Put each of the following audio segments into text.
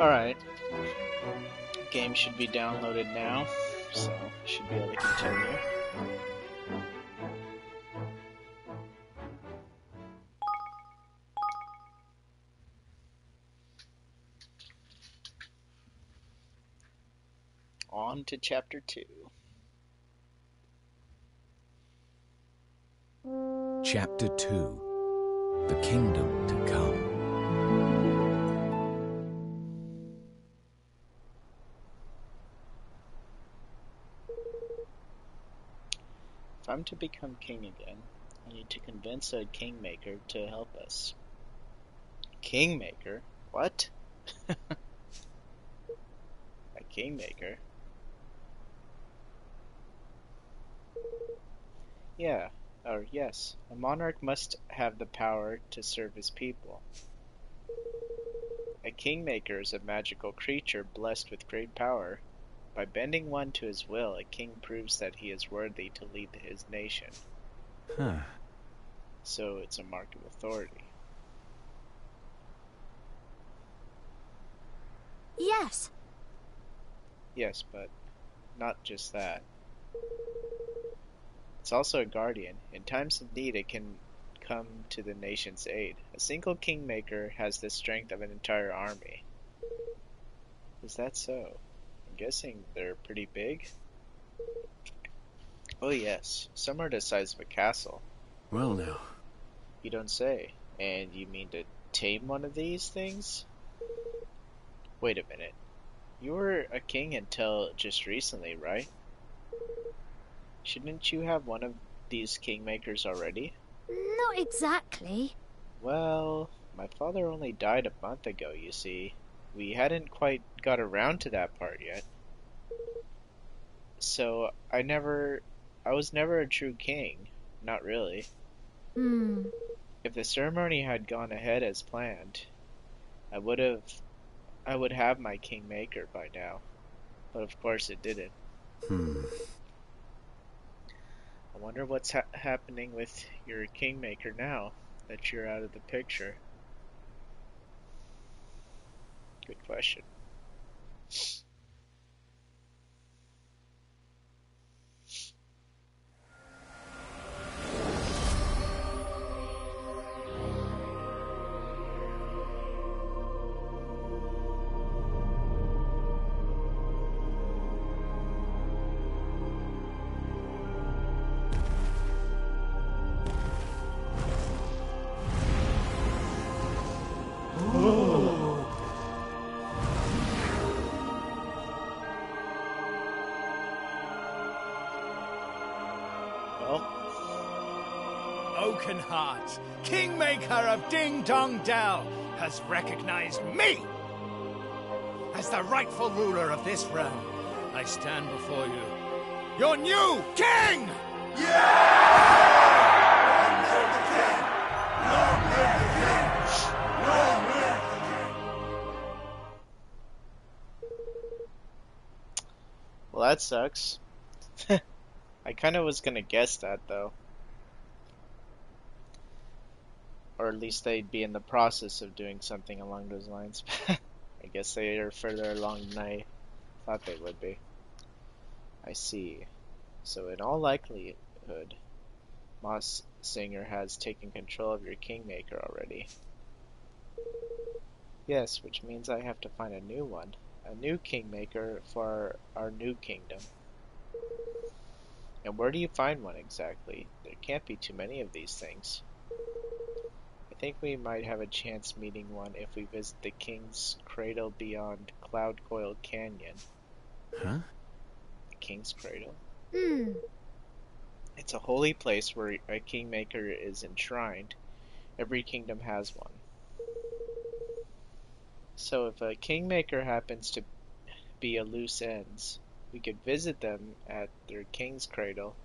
Alright, game should be downloaded now, so should be able to continue. On to chapter 2. Chapter 2. The Kingdom to Come. If I'm to become king again, I need to convince a kingmaker to help us. Kingmaker? What? A kingmaker? Yeah, or yes, a monarch must have the power to serve his people. A kingmaker is a magical creature blessed with great power. By bending one to his will, a king proves that he is worthy to lead his nation. Huh. So it's a mark of authority. Yes. Yes, but not just that. It's also a guardian. In times of need, it can come to the nation's aid. A single kingmaker has the strength of an entire army. Is that so? I'm guessing they're pretty big? Oh yes, some are the size of a castle. Well now. You don't say. And you mean to tame one of these things? Wait a minute. You were a king until just recently, right? Shouldn't you have one of these kingmakers already? Not exactly. Well, my father only died a month ago, you see. We hadn't quite got around to that part yet. So I was never a true king. Not really. If the ceremony had gone ahead as planned, I would have my kingmaker by now. But of course it didn't. I wonder what's happening with your kingmaker now that you're out of the picture. Good question. Oakenheart, Kingmaker of Ding Dong Dell, has recognized me as the rightful ruler of this realm. I stand before you, your new king! Well, that sucks. I kind of was gonna guess that, though. Or at least they'd be in the process of doing something along those lines. I guess they are further along than I thought they would be. I see. So in all likelihood, Moss Singer has taken control of your Kingmaker already. Yes, which means I have to find a new one. A new Kingmaker for our new kingdom. And where do you find one exactly? There can't be too many of these things. I think we might have a chance meeting one if we visit the King's Cradle beyond Cloud Coil Canyon. Huh? The King's Cradle? It's a holy place where a Kingmaker is enshrined. Every kingdom has one. So if a Kingmaker happens to be a loose ends, we could visit them at their King's Cradle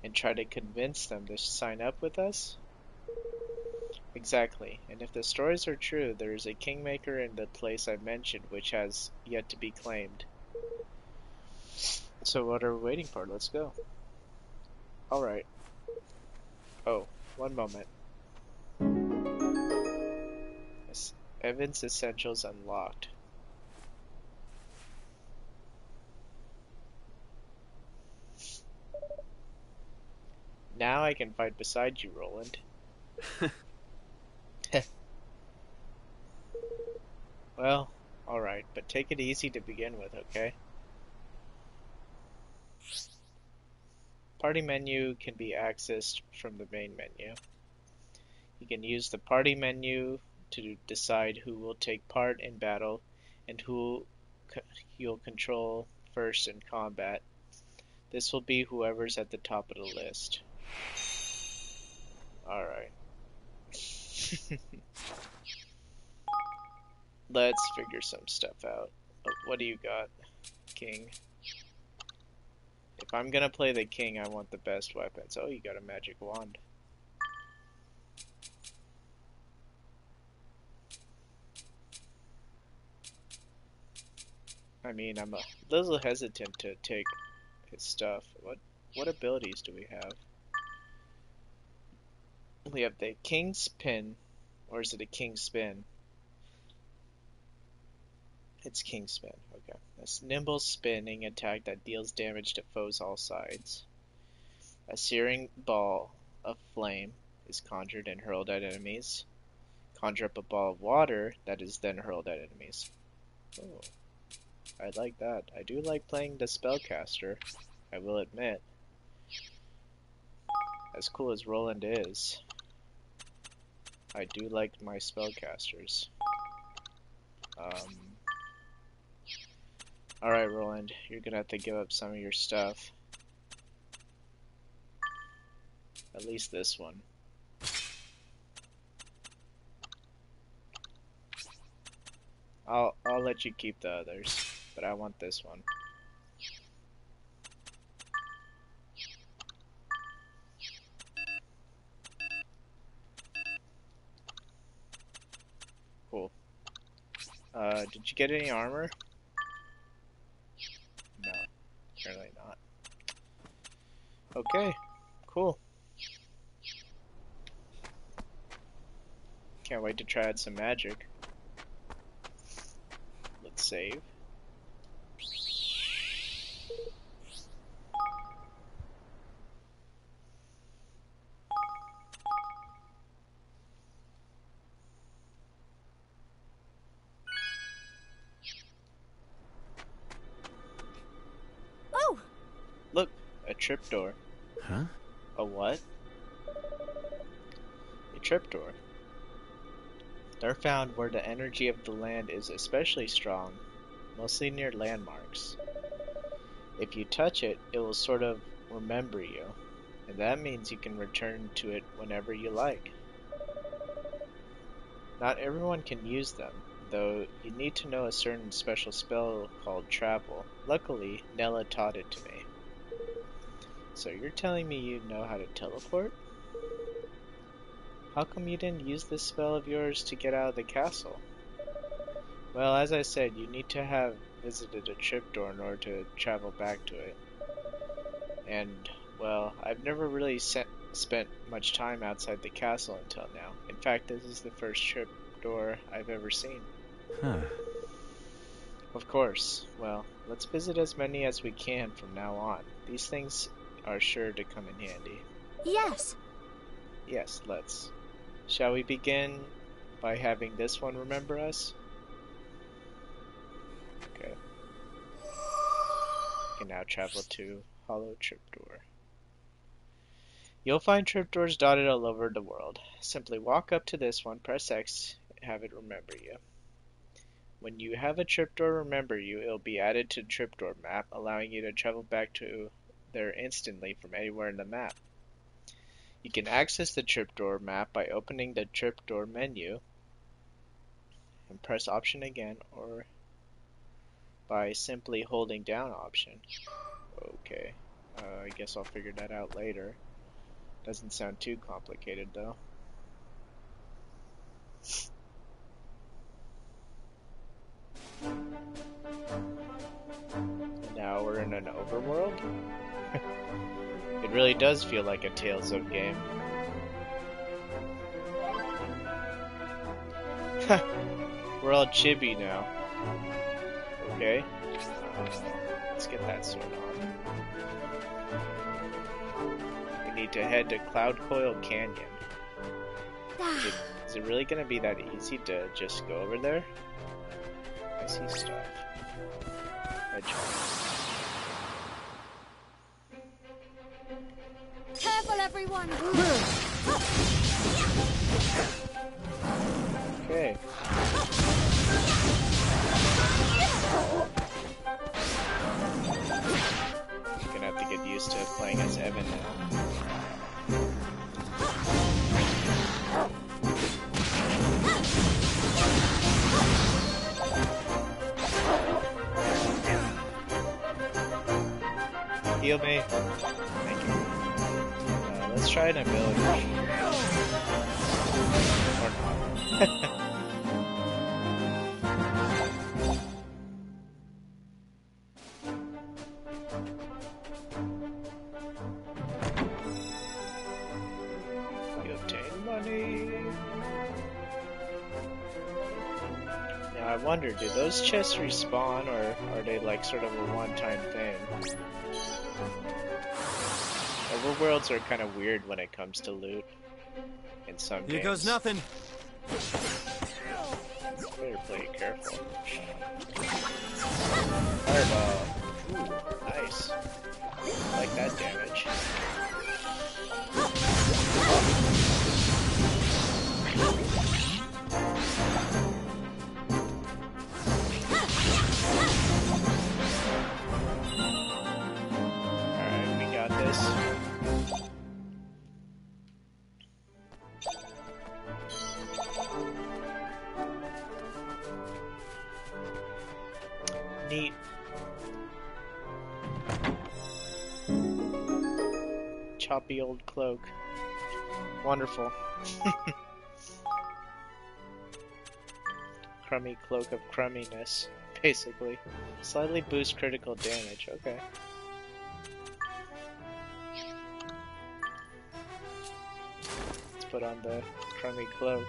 and try to convince them to sign up with us? Exactly, and if the stories are true, there is a Kingmaker in the place I mentioned which has yet to be claimed. So what are we waiting for? Let's go. Alright. Oh, one moment. Evans Essentials unlocked. Now I can fight beside you, Roland. Well, alright, but take it easy to begin with, okay? Party menu can be accessed from the main menu. You can use the party menu to decide who will take part in battle and who you'll control first in combat. This will be whoever's at the top of the list. Alright. Let's figure some stuff out. What do you got, King? If I'm gonna play the King, I want the best weapons. Oh, you got a magic wand. I mean, I'm a little hesitant to take his stuff. What abilities do we have? We have the King's Pin, or is it a King's Spin? It's King's Spin, okay. A nimble spinning attack that deals damage to foes all sides. A searing ball of flame is conjured and hurled at enemies. Conjure up a ball of water that is then hurled at enemies. Oh, I like that. I do like playing the spellcaster, I will admit. As cool as Roland is, I do like my spellcasters. Alright, Roland, you're gonna have to give up some of your stuff. At least this one. I'll let you keep the others, but I want this one. Cool. Did you get any armor? No, apparently not. Okay, cool. Can't wait to try out some magic. Let's save. Oh! Look, a trapdoor. Huh? A what? A trapdoor. They're found where the energy of the land is especially strong, mostly near landmarks. If you touch it, it will sort of remember you, and that means you can return to it whenever you like. Not everyone can use them, though you need to know a certain special spell called travel. Luckily, Nella taught it to me. So you're telling me you know how to teleport? How come you didn't use this spell of yours to get out of the castle? Well, as I said, you need to have visited a trapdoor in order to travel back to it. And, well, I've never really spent much time outside the castle until now. In fact, this is the first trapdoor I've ever seen. Huh. Of course. Well, let's visit as many as we can from now on. These things are sure to come in handy. Yes. Yes, let's. Shall we begin by having this one remember us? Okay. You can now travel to Hollow Trapdoor. You'll find trapdoors dotted all over the world. Simply walk up to this one, press X, and have it remember you. When you have a trapdoor remember you, it'll be added to the trapdoor map, allowing you to travel back to there instantly from anywhere in the map. You can access the trapdoor map by opening the trapdoor menu and press option again, or by simply holding down option. Okay, I guess I'll figure that out later. Doesn't sound too complicated though. Now we're in an overworld? It really does feel like a Tales of game. We're all chibi now. Okay. Let's get that sword on. The need to head to Cloud Coil Canyon. Ah, Is it really gonna be that easy to just go over there? I see stuff. Hedgehog. careful, everyone! Okay. Gonna have to get used to playing as Evan now. Heal me. Thank you. Let's try an ability. Or not. You obtain money. Now I wonder, do those chests respawn, or are they like sort of a one-time thing? Overworlds are kind of weird when it comes to loot in some games. Here goes nothing. Better play it careful. Fireball. Ooh, nice. I like that damage. Alright, we got this. Neat. Choppy old cloak. Wonderful. Crummy cloak of crumminess, basically. Slightly boost critical damage, okay. Let's put on the crummy cloak.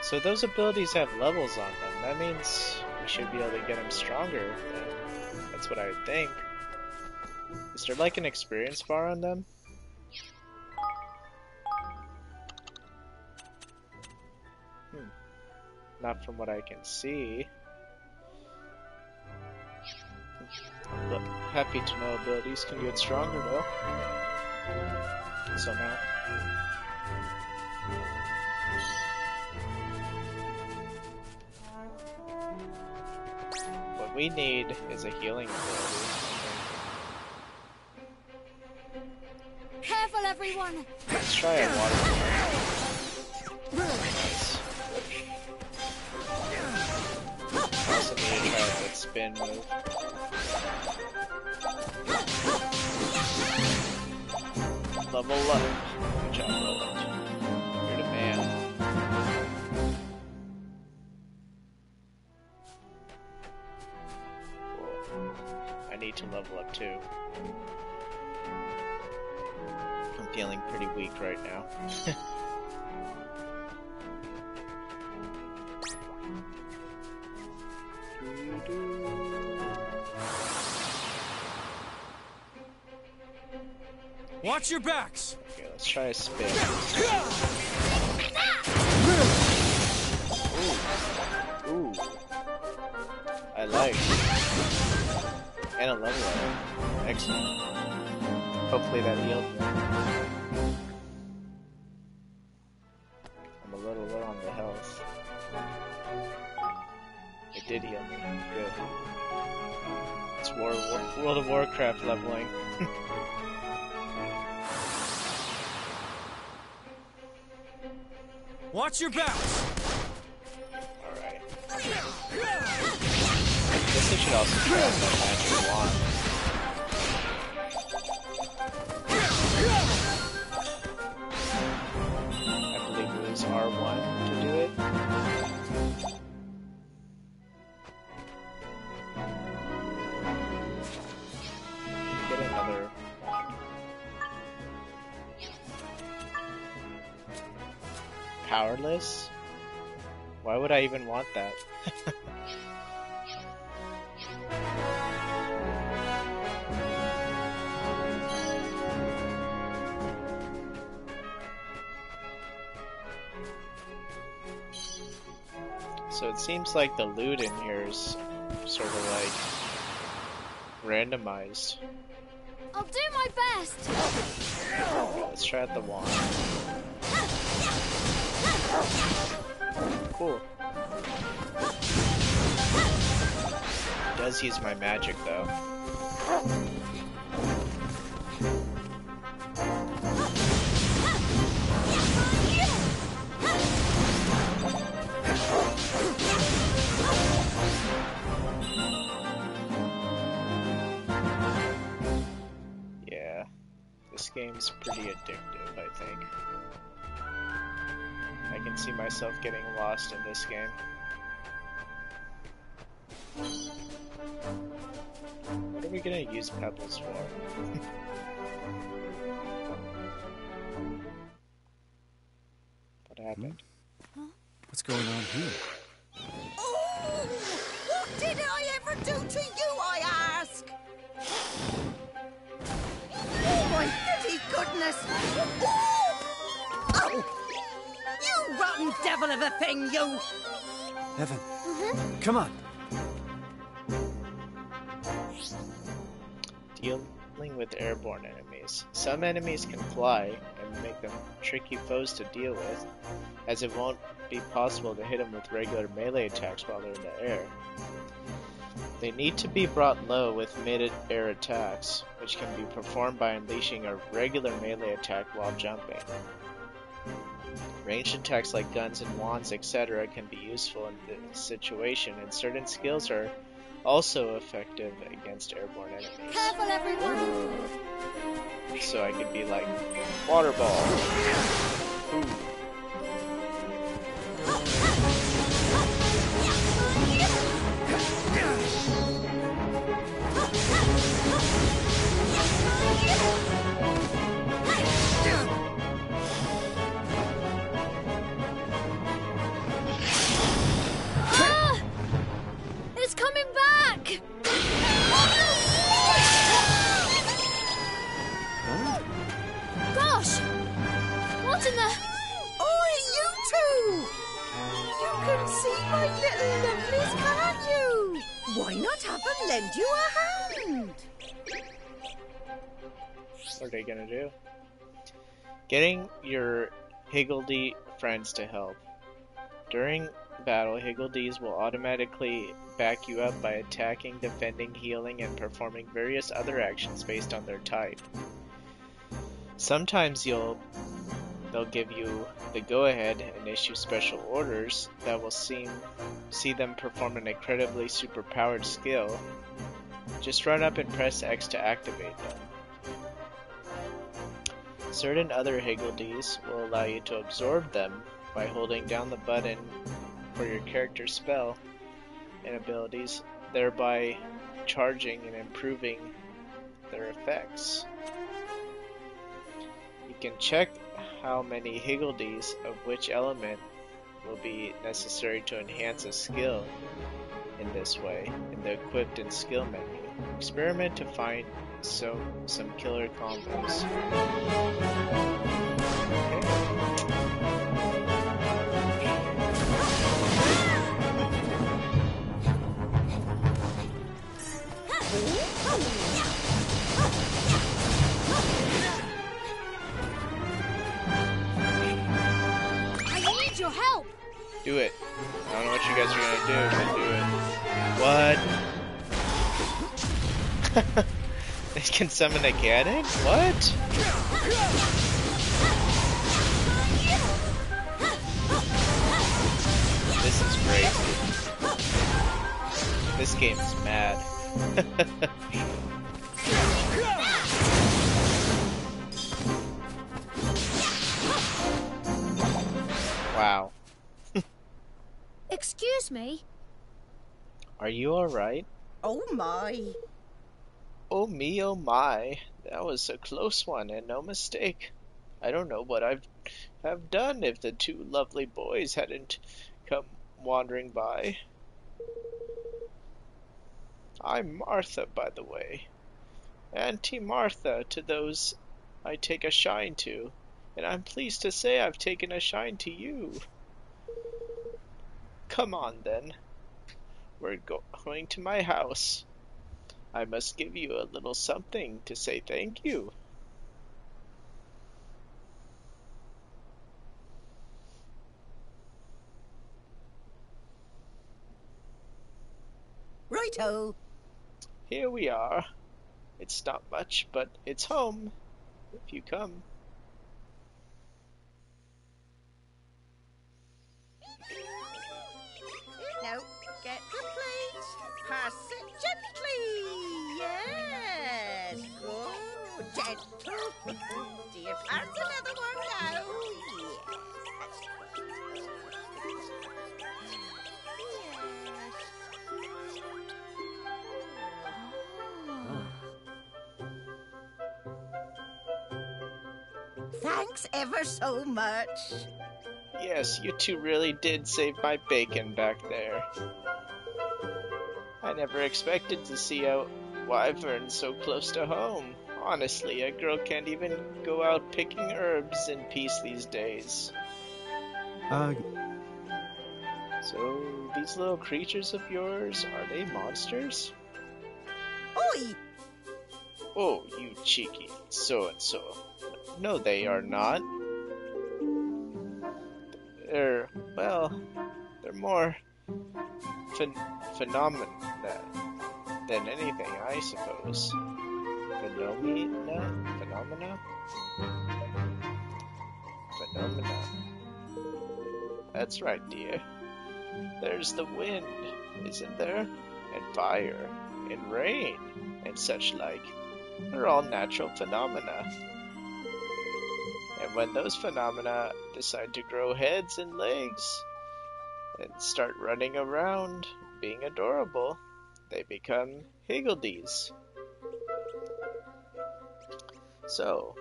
So those abilities have levels on them. That means we should be able to get them stronger. That's what I would think. Is there like an experience bar on them? Not from what I can see. But happy to know abilities can get stronger though. Somehow. What we need is a healing ability, Careful, everyone! Let's try a water Nice. Also need to try that spin move. Level up. Good job, Roland. You're the man. Cool. I need to level up too. I'm feeling pretty weak right now. Watch your backs. Okay, let's try a spin. Ooh. Ooh. I like. And a level up. Excellent. Hopefully that healed me. I'm a little low on the health. It did heal me. Good. It's World of Warcraft leveling. Watch your backs. Alright. I guess I should also try out that magic wand. I believe it was R1 to do it. Get another wand. Powerless? Why would I even want that? So it seems like the loot in here is sort of like randomized. I'll do my best. Let's try out the wand. Cool. It does use my magic though. Yeah, this game's pretty addictive, I think. I can see myself getting lost in this game. What are we gonna use pebbles for? What happened? What's going on here? Oh! What did I ever do to you, I ask? Oh, my pretty goodness! Oh! You rotten devil of a thing, you! Evan, come on. Dealing with airborne enemies. Some enemies can fly and make them tricky foes to deal with, as it won't be possible to hit them with regular melee attacks while they're in the air. They need to be brought low with mid-air attacks, which can be performed by unleashing a regular melee attack while jumping. Ranged attacks like guns and wands, etc. can be useful in this situation, and certain skills are also effective against airborne enemies. Careful, everyone. So I could be like, water ball. Ooh. It's coming back! Gosh! What in the... Oi, you two! You can see my little lovelies, can't you? Why not have them lend you a hand? What are they gonna do? Getting your Higgledy friends to help. During battle, Higgledies will automatically back you up by attacking, defending, healing, and performing various other actions based on their type. Sometimes they'll give you the go-ahead and issue special orders that will see them perform an incredibly superpowered skill. Just run up and press X to activate them. Certain other Higgledies will allow you to absorb them by holding down the button for your character's spell and abilities, thereby charging and improving their effects. You can check how many Higgledies of which element will be necessary to enhance a skill in this way in the equipped and skill menu. Experiment to find some killer combos. I need your help! Do it. I don't know what you guys are gonna do, but do it. What? They can summon a cannon? What? This is crazy. This game is mad. Wow. Excuse me? Are you alright? Oh my. Oh me, oh my. That was a close one and no mistake. I don't know what I've have done if the two lovely boys hadn't come wandering by. I'm Martha, by the way. Auntie Martha to those I take a shine to, and I'm pleased to say I've taken a shine to you. Come on then. We're going to my house. I must give you a little something to say thank you. Righto. Here we are. It's not much, but it's home, if you come. Now, get the plate. Pass it gently. Yes. Good. Gentle. Do you pass another one now? Yes. Thanks ever so much. Yes, you two really did save my bacon back there. I never expected to see a wyvern so close to home. Honestly, a girl can't even go out picking herbs in peace these days. So, these little creatures of yours, are they monsters? Oi! Oh, you cheeky so-and-so. No, they are not. They're more phenomena than anything, I suppose. Phenomena? That's right, dear. There's the wind, isn't there? And fire, and rain, and such like. They're all natural phenomena. And when those phenomena decide to grow heads and legs, and start running around, being adorable, they become higgledies. So,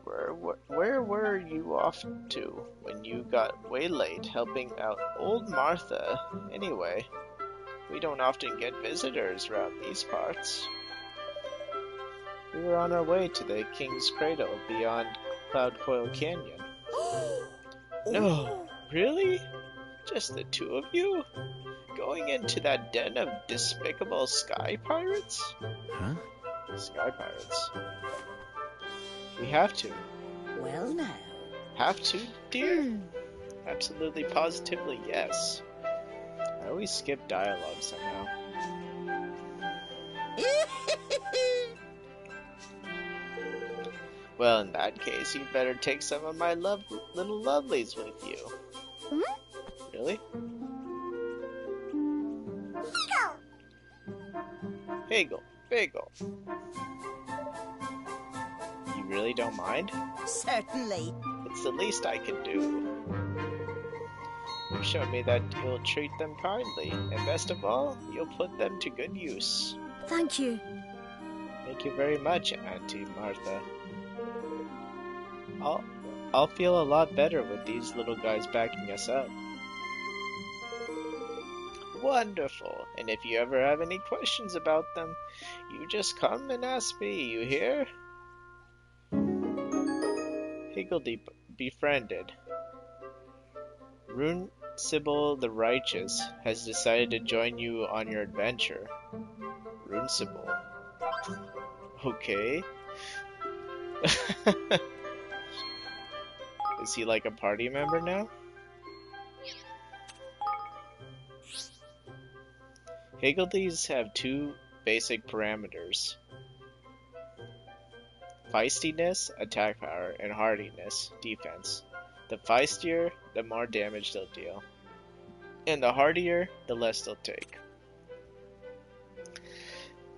where were you off to when you got waylaid helping out old Martha? Anyway, we don't often get visitors around these parts. We were on our way to the King's Cradle beyond Cloud Coil Canyon. No, really? Just the two of you? Going into that den of despicable sky pirates? Huh? Sky pirates. We have to. Well now. Have to, dear? Absolutely, positively, yes. I always skip dialogue somehow. Well, in that case, you'd better take some of my little lovelies with you. Really? Hagel. Bagel. You really don't mind? Certainly. It's the least I can do. You showed me that you'll treat them kindly, and best of all, you'll put them to good use. Thank you. Thank you very much, Auntie Martha. I'll feel a lot better with these little guys backing us up. Wonderful. And if you ever have any questions about them, you just come and ask me, you hear? Higgledy befriended. Rune Sybil the Righteous has decided to join you on your adventure. Rune Sybil. Okay. Is he like a party member now? Higgledies have two basic parameters. Feistiness, attack power, and hardiness, defense. The feistier, the more damage they'll deal. And the hardier, the less they'll take.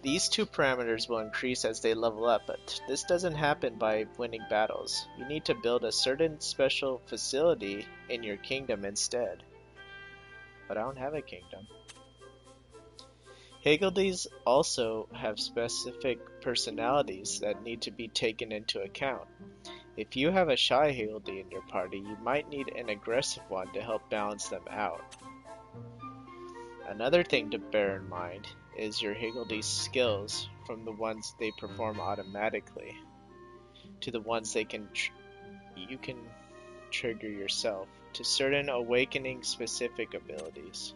These two parameters will increase as they level up, but this doesn't happen by winning battles. You need to build a certain special facility in your kingdom instead. But I don't have a kingdom. Higgledies also have specific personalities that need to be taken into account. If you have a shy Higgledy in your party, you might need an aggressive one to help balance them out. Another thing to bear in mind is your Higgledy's skills, from the ones they perform automatically to the ones you can trigger yourself. to certain awakening specific abilities.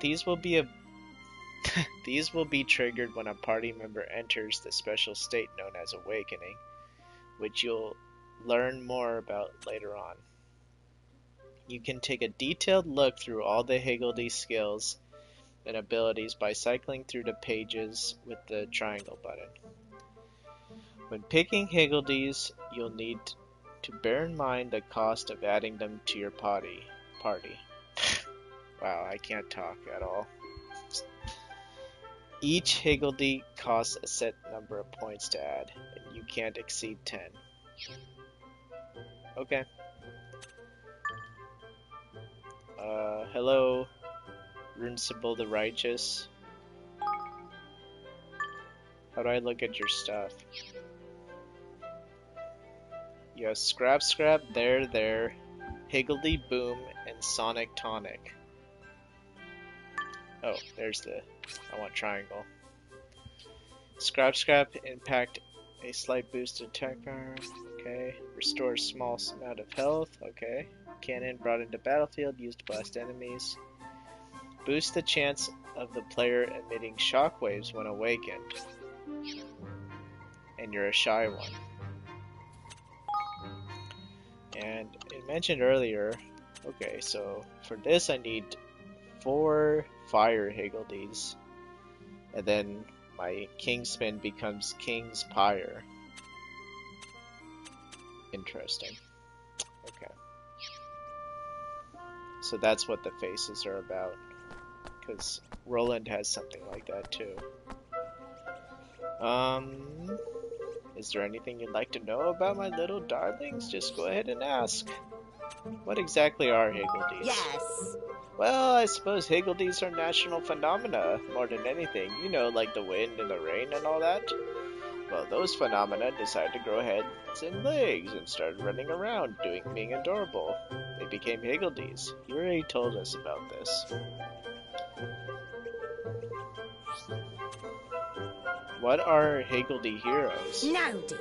These will be these will be triggered when a party member enters the special state known as awakening, which you'll learn more about later on. You can take a detailed look through all the Higgledy skills and abilities by cycling through the pages with the triangle button. When picking Higgledies, you'll need to bear in mind the cost of adding them to your party. Wow, I can't talk at all. Each Higgledy costs a set number of points to add, and you can't exceed 10. Okay. Hello, Runcible the Righteous. How do I look at your stuff? You have Scrap, There, Higgledy Boom, and Sonic Tonic. Oh, there's the... I want triangle. Scrap, Impact, a slight boost to attack power. Okay. Restores small amount of health. Okay. Cannon brought into battlefield, used to blast enemies. Boost the chance of the player emitting shockwaves when awakened. And you're a shy one. And it mentioned earlier, okay, so for this I need 4 fire Higgledies. And then my Kingspin becomes King's Pyre. Interesting. Okay. So that's what the faces are about. Because Roland has something like that too. Is there anything you'd like to know about my little darlings? Just go ahead and ask. What exactly are Higgledies? Yes. Well, I suppose Higgledies are national phenomena, more than anything. You know, like the wind and the rain and all that. Well, those phenomena decided to grow heads and legs and started running around, being adorable. They became Higgledies. You already told us about this. What are Higgledy heroes? No, dear.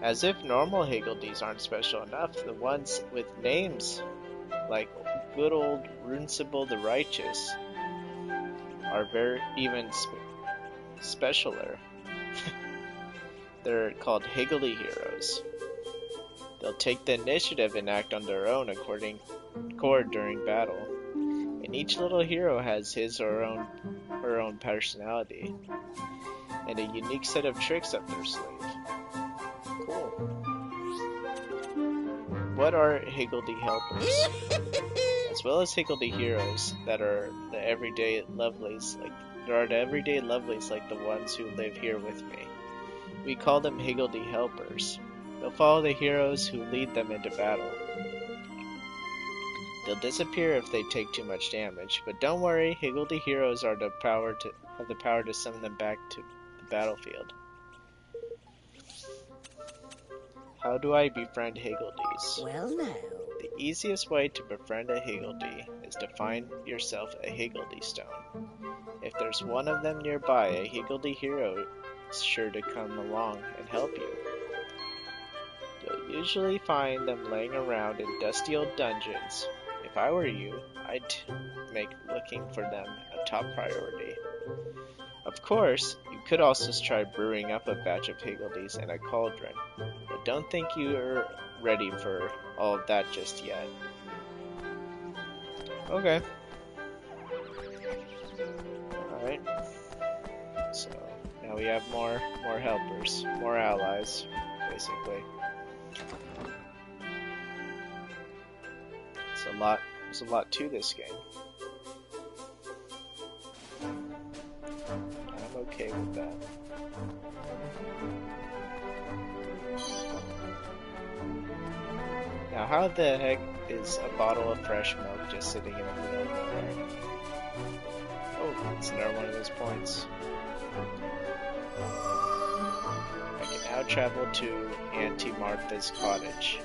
As if normal Higgledies aren't special enough, the ones with names like good old Runcible the Righteous are very even specialer. They're called Higgledy heroes. They'll take the initiative and act on their own accord during battle. And each little hero has his or her own personality and a unique set of tricks up their sleeve. Cool. What are Higgledy helpers? As well as Higgledy heroes that are the everyday lovelies, like the ones who live here with me. We call them Higgledy helpers. They'll follow the heroes who lead them into battle. They'll disappear if they take too much damage, but don't worry, Higgledy heroes have the power to summon them back to the battlefield. How do I befriend Higgledies? Well, no. The easiest way to befriend a Higgledy is to find yourself a Higgledy stone. If there's one of them nearby, a Higgledy hero is sure to come along and help you. You'll usually find them laying around in dusty old dungeons. If I were you, I'd make looking for them a top priority. Of course, you could also try brewing up a batch of Higgledies in a cauldron, but don't think you're ready for all of that just yet. Okay. Alright. So, now we have more helpers, more allies, basically. There's a lot to this game. I'm okay with that. Now, how the heck is a bottle of fresh milk just sitting in the middle of nowhere? Oh, it's another one of those points. I can now travel to Auntie Martha's cottage.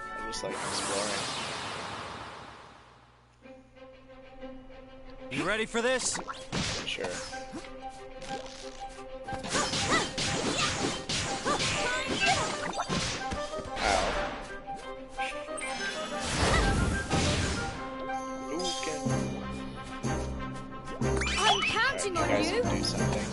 I just like exploring. ready for this? Sure. Ow. I'm counting on you. Do something.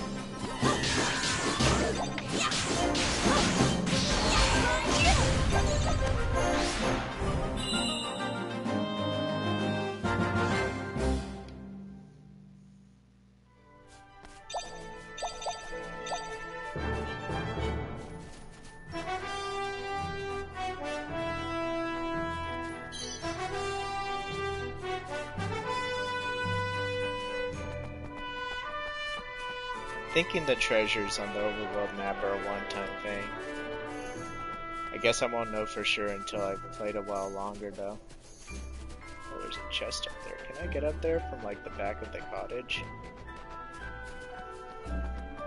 Thinking the treasures on the overworld map are a one-time thing. I guess I won't know for sure until I've played a while longer though. Oh, there's a chest up there. Can I get up there from like the back of the cottage?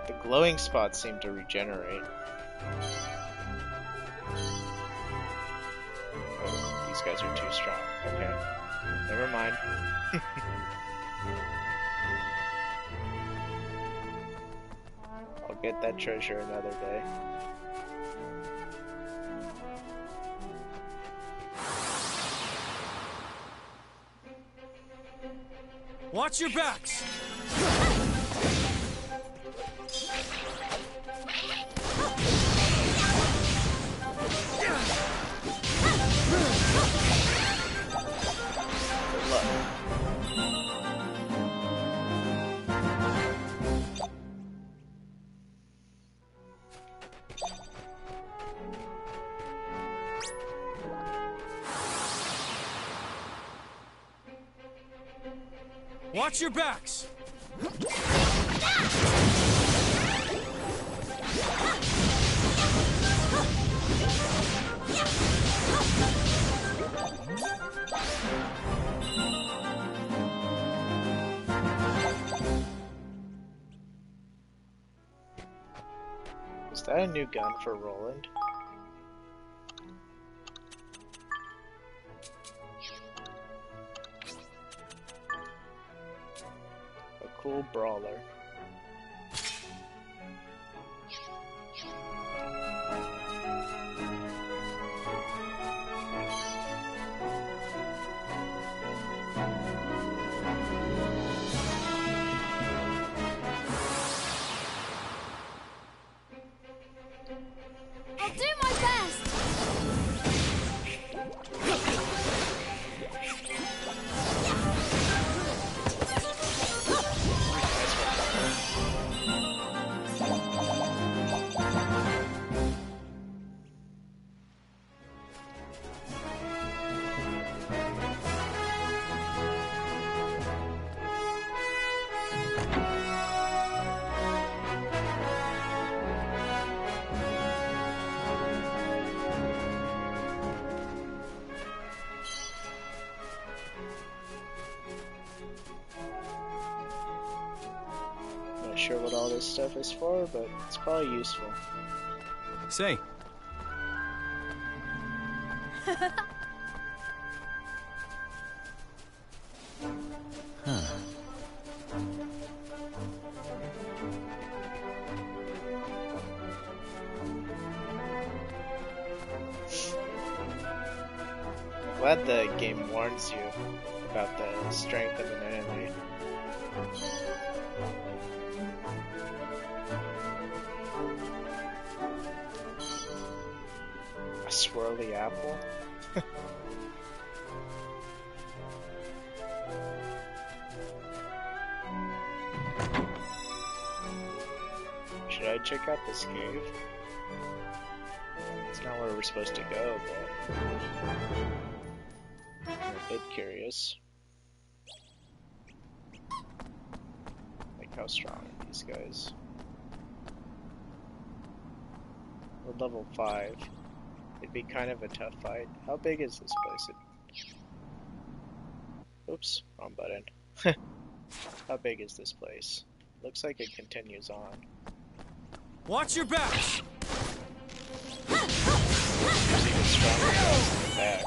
The glowing spots seem to regenerate. Oh, these guys are too strong. Okay. Never mind. I'll get that treasure another day. Watch your backs! Good luck. Watch your backs! Is that a new gun for Roland? A cool brawler. I'll do my best. Not sure what all this stuff is for, but it's probably useful. Say, Glad the game warns you about the strength of an enemy. A swirly apple? Should I check out this cave? It's not where we're supposed to go, but I'm a bit curious. Like how strong are these guys? We're level 5. It'd be kind of a tough fight. How big is this place? Oops, wrong button. How big is this place? Looks like it continues on. Watch your backs! There's even stronger guys in the back.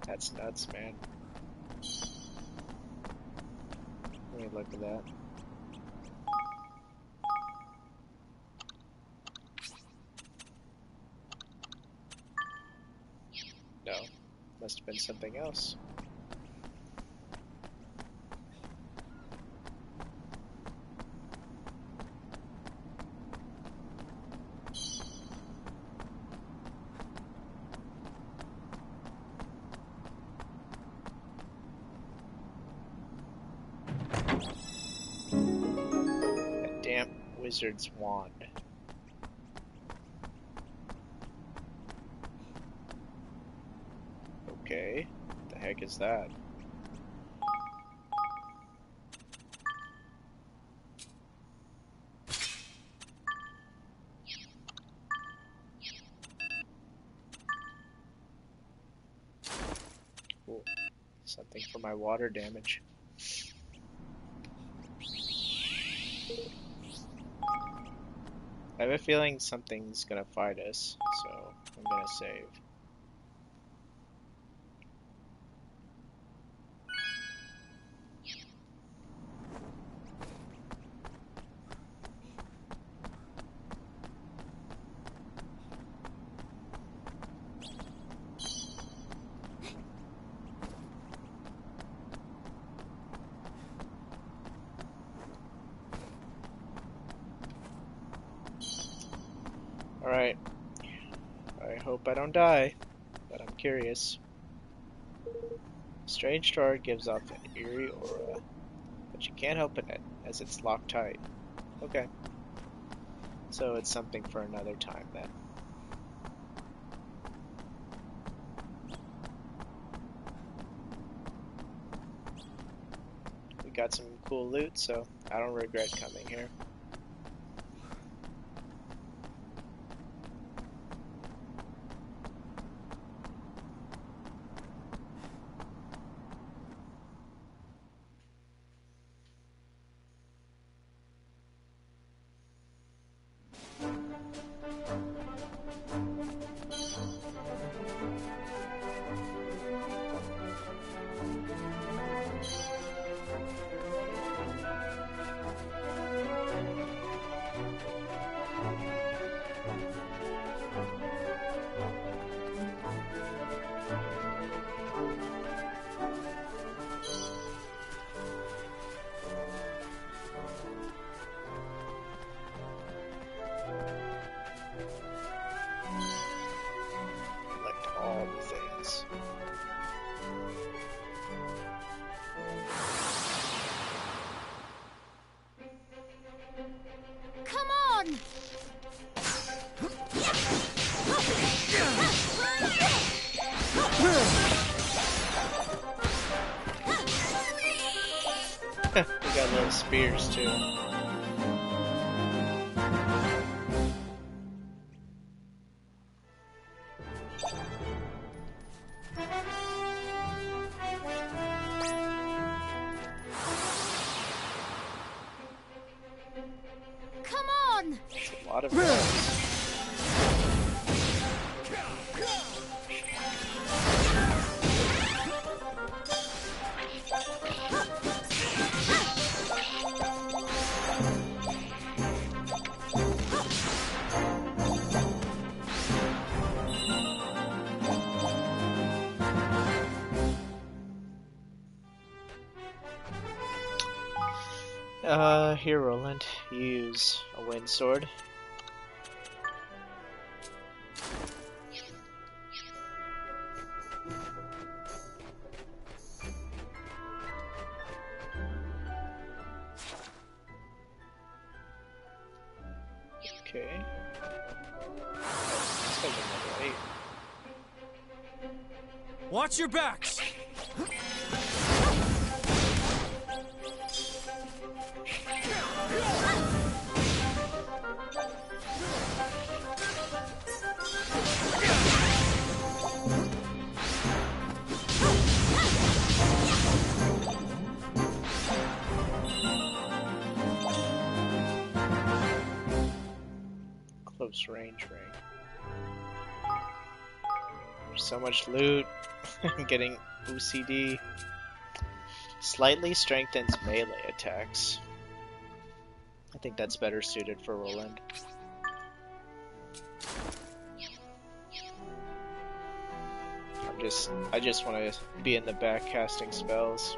That's nuts, man. Let me look at that. No, must have been something else. Wizard's wand. Okay, what the heck is that? Cool. Something for my water damage. I have a feeling something's gonna fight us, so I'm gonna save. Alright. I hope I don't die, but I'm curious. Strange shard gives off an eerie aura, but you can't open it as it's locked tight. Okay. So it's something for another time then. We got some cool loot, so I don't regret coming here. We got little spears too. Come on! That's a lot of guys. Here, Roland, use a wind sword. Okay. This guy's a level 8. Watch your backs! close range ring. There's so much loot. I'm getting OCD. Slightly strengthens melee attacks. I think that's better suited for Roland. I just want to be in the back casting spells.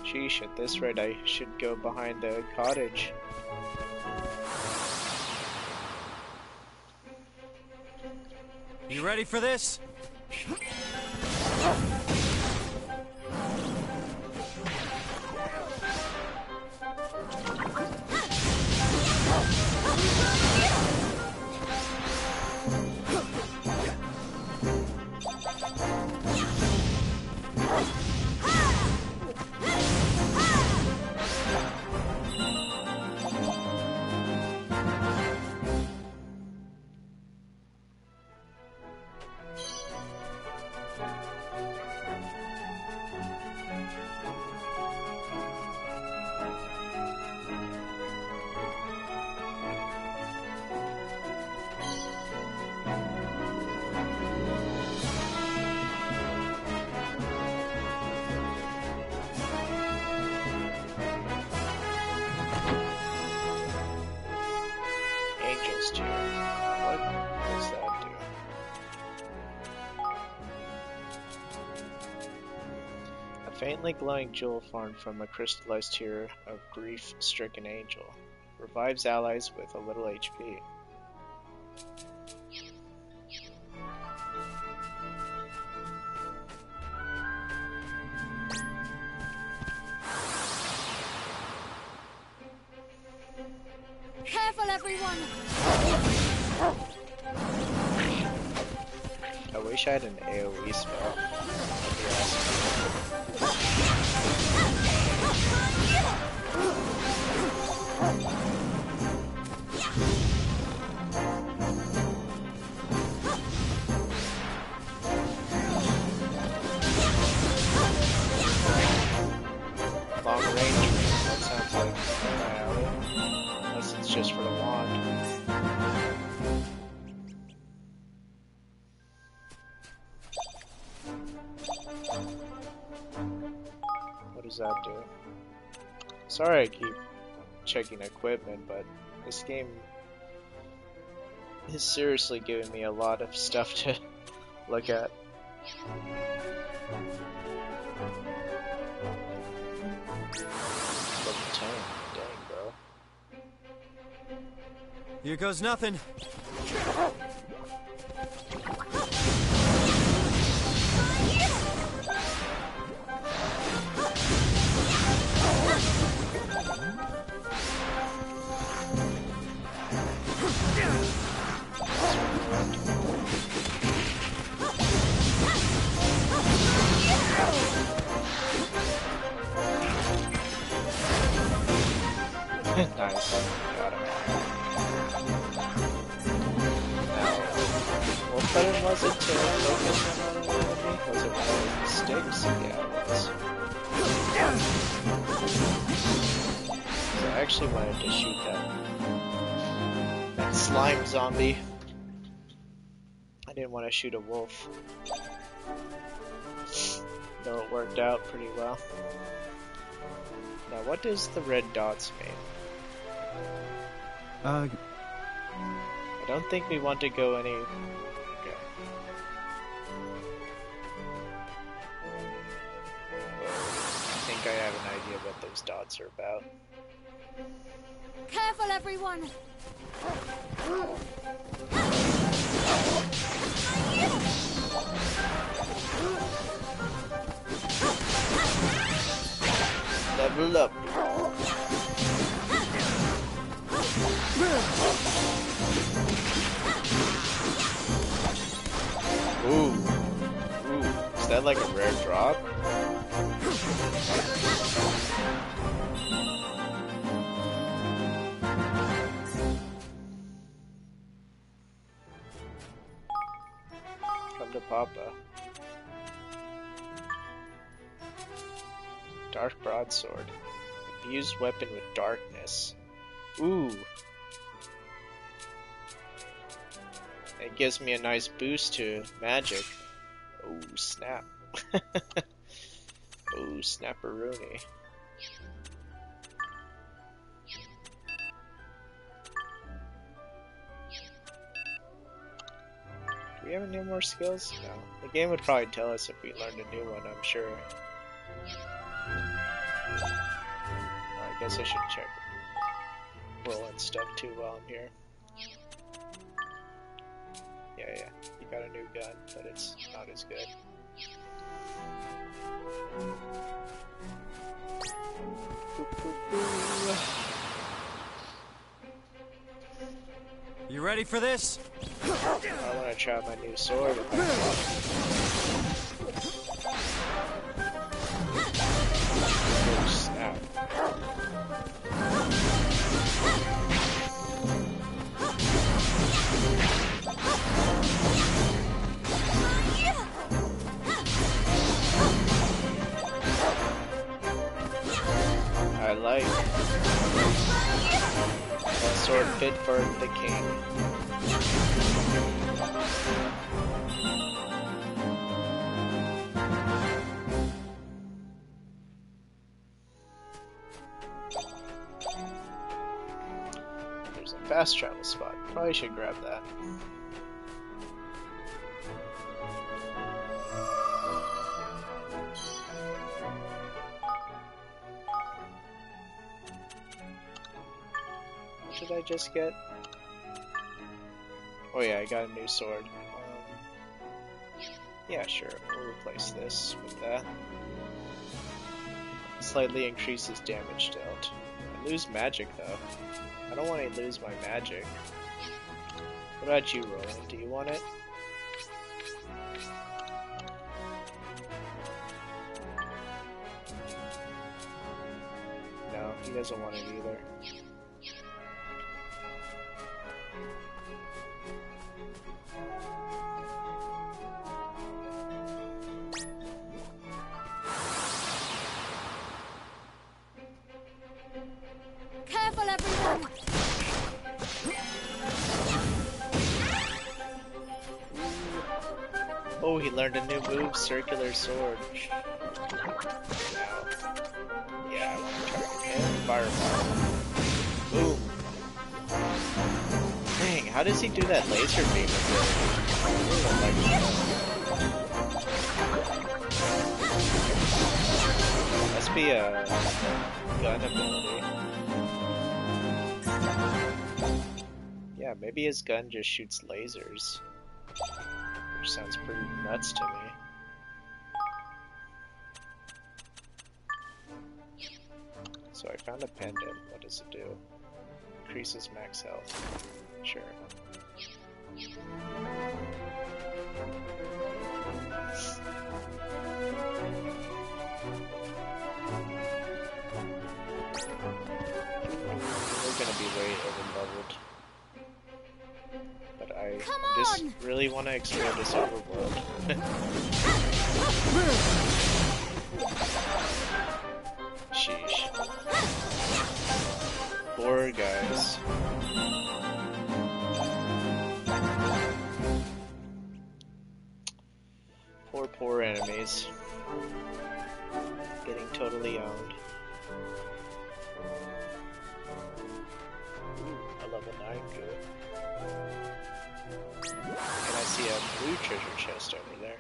Sheesh, at this rate I should go behind the cottage. You ready for this? Faintly glowing jewel formed from a crystallized tear of grief-stricken angel. Revives allies with a little HP. Careful, everyone! I wish I had an AoE spell. That'd be awesome. Long range, that sounds like my alley. Unless it's just for the wand. What does that do? Sorry I keep checking equipment, but this game is seriously giving me a lot of stuff to look at. Level 10, dang bro. Here goes nothing. Nice. Got him. Now, what button was it to focus on an enemy? Was it one of the sticks? Yeah, it was. So I actually wanted to shoot that slime zombie. I didn't want to shoot a wolf. Though it worked out pretty well. Now, what does the red dots mean? I don't think we want to go any... Okay. I think I have an idea what those dots are about. Careful, everyone! Level up! Ooh. Ooh. Is that like a rare drop? Come to Papa. Dark broadsword. Abused weapon with darkness. Ooh. It gives me a nice boost to magic. Oh, snap. Oh, snapperoonie. Do we have any more skills? No. The game would probably tell us if we learned a new one, I'm sure. I guess I should check rolling stuff too while I'm here. Yeah, you got a new gun, but it's not as good. You ready for this? I want to try my new sword. Oh, snap. I like that sword fit for the king. There's a fast travel spot. Probably should grab that. What did I just get? Oh yeah, I got a new sword. Yeah, sure. We'll replace this with that. Slightly increases damage dealt. I lose magic though. I don't want to lose my magic. What about you, Roland? Do you want it? No, he doesn't want it either. Careful, everyone! Oh, he learned a new move, circular sword. Now, yeah, I want to target him. Fireball. Boom. Dang, how does he do that laser beam Must be a gun ability. Yeah, maybe his gun just shoots lasers. Which sounds pretty nuts to me. So I found a pendant. What does it do? Increases max health. Sure. We're gonna be way overleveled. But I just really want to explore this overworld. Sheesh. Poor guys. Poor enemies. Getting totally owned. Ooh, a level 9 good. And I see a blue treasure chest over there.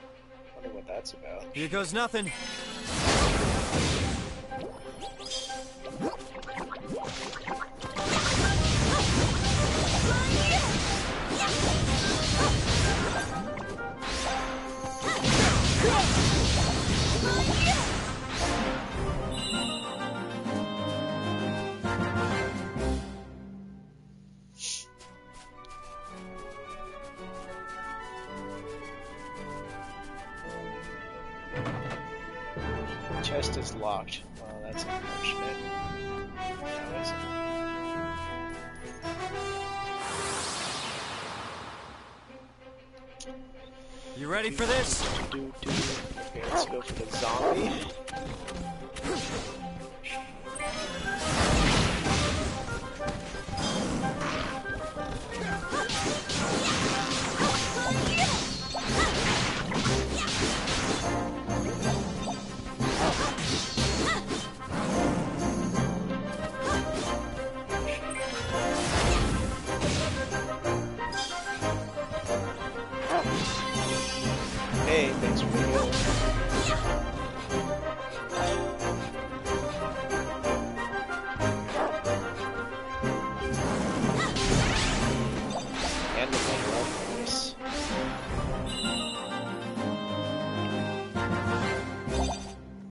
Wonder what that's about. Here goes nothing. Chest is locked. Well, that's unfortunate. How is it? You ready for this? Okay, let's go for the zombie. Hey, thanks for the heal.